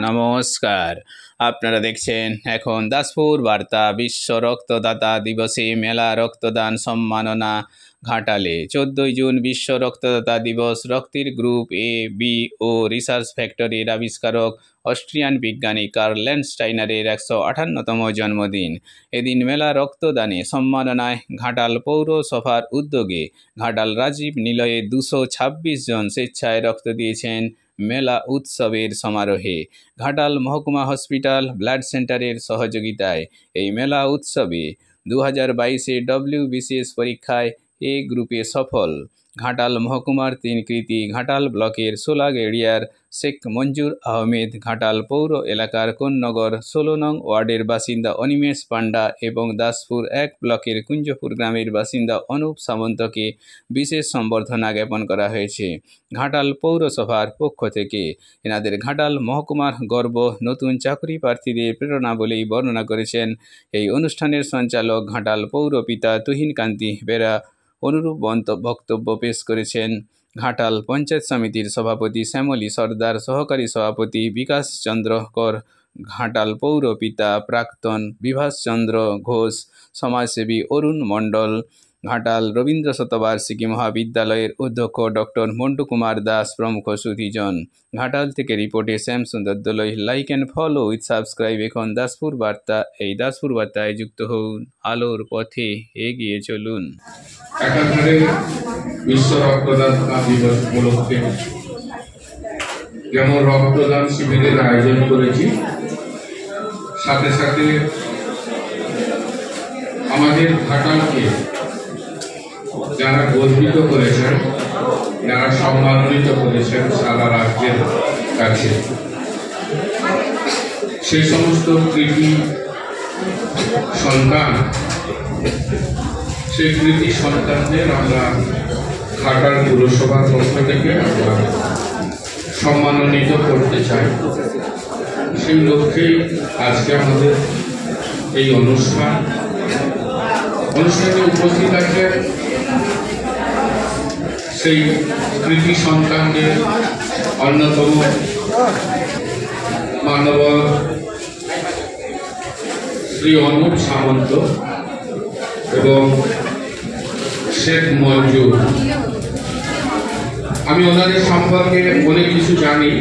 নমস্কার, আপনারা দেখছেন এখন দাসপুর বার্তা। বিশ্ব রক্তদাতা দিবসে মেলা রক্তদান সম্মাননা ঘাটালে। 14 জুন বিশ্ব রক্তদাতা দিবস। রক্তের গ্রুপ এ, বি ও রিসার্চ ফ্যাক্টরির আবিষ্কারক অস্ট্রিয়ান বিজ্ঞানী কার্ল ল্যান্ডস্টাইনারের 158তম জন্মদিন। এদিন মেলা রক্তদানে সম্মাননায় ঘাটাল পৌরসভার উদ্যোগে ঘাটাল রাজীব নিলয়ে 226 জন স্বেচ্ছায় রক্ত দিয়েছেন মেলা উৎসবের সমারোহে। ঘাটাল মহকুমা হসপিটাল ব্লাড সেন্টারের সহযোগিতায় এই মেলা উৎসবে 2022 WBCS পরীক্ষায় এ গ্রুপে সফল ঘাটাল মহকুমার 3 কৃতী, ঘাটাল ব্লকের সোলাগেড়িয়ার শেখ মঞ্জুর আহমেদ, ঘাটাল পৌর এলাকার কোন্নগর 16 নং ওয়ার্ডের বাসিন্দা অনিমেষ পান্ডা এবং দাসপুর 1 ব্লকের কুঞ্জপুর গ্রামের বাসিন্দা অনুপ সামন্তকে বিশেষ সম্বর্ধনা জ্ঞাপন করা হয়েছে ঘাটাল পৌরসভার পক্ষ থেকে। এনাদের ঘাটাল মহকুমার গর্ব, নতুন চাকরি প্রার্থীদের প্রেরণা বলেই বর্ণনা করেছেন এই অনুষ্ঠানের সঞ্চালক ঘাটাল পৌরপিতা তুহিন কান্তি বেরা। অনুরূপ বক্তব্য পেশ করেছেন ঘাটাল পঞ্চায়েত সমিতির সভাপতি শ্যামলী সর্দার, সহকারী সভাপতি বিকাশ চন্দ্র কর, ঘাটাল পৌরপিতা প্রাক্তন বিভাস চন্দ্র ঘোষ, সমাজসেবী অরুণ মণ্ডল, ঘাটাল রবীন্দ্র শতবার্ষিকী মহাবিদ্যালয়ের অধ্যক্ষ ডক্টর মন্টু কুমার দাস প্রমুখ সুধীজন। ঘাটাল থেকে রিপোর্টে Shyam Sundar Doloi. Like and follow with subscribe এখন দাসপুর বার্তা। এই দাসপুর বার্তায় যুক্ত হন, আলোর পথে এগিয়ে চলুন। একাধারে বিশ্ব রক্তদাতা দিবস উপলক্ষে যেমন রক্তদান শিবিরের আয়োজন করেছি, সাথে সাথে আমাদের ঘাটালকে যারা গর্বিত করেছেন, যারা সম্মানিত করেছেন সারা রাজ্যের কাছে, সেই সমস্ত কৃতি সন্তান, সেই কৃতি সন্তানদের আমরা ঘাটাল পুরসভার পক্ষ থেকে আমরা সম্মানিত করতে চাই। সেই লক্ষ্যেই আজকে আমাদের এই অনুষ্ঠানে উপস্থিত আছে সেই কৃতি সন্তানদের অন্যতম মানবর শ্রী অনুপ সামন্ত এবং শেখ মঞ্জুর। আমি ওনাদের সম্পর্কে অনেক কিছু জানি,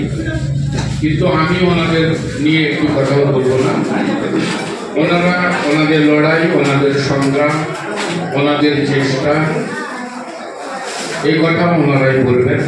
কিন্তু আমি ওনাদের নিয়ে একটু কথা বলবো না। ওনারা ওনাদের লড়াই, ওনাদের সংগ্রাম, ওনাদের চেষ্টা, এই কথা ওনারাই বলবেন।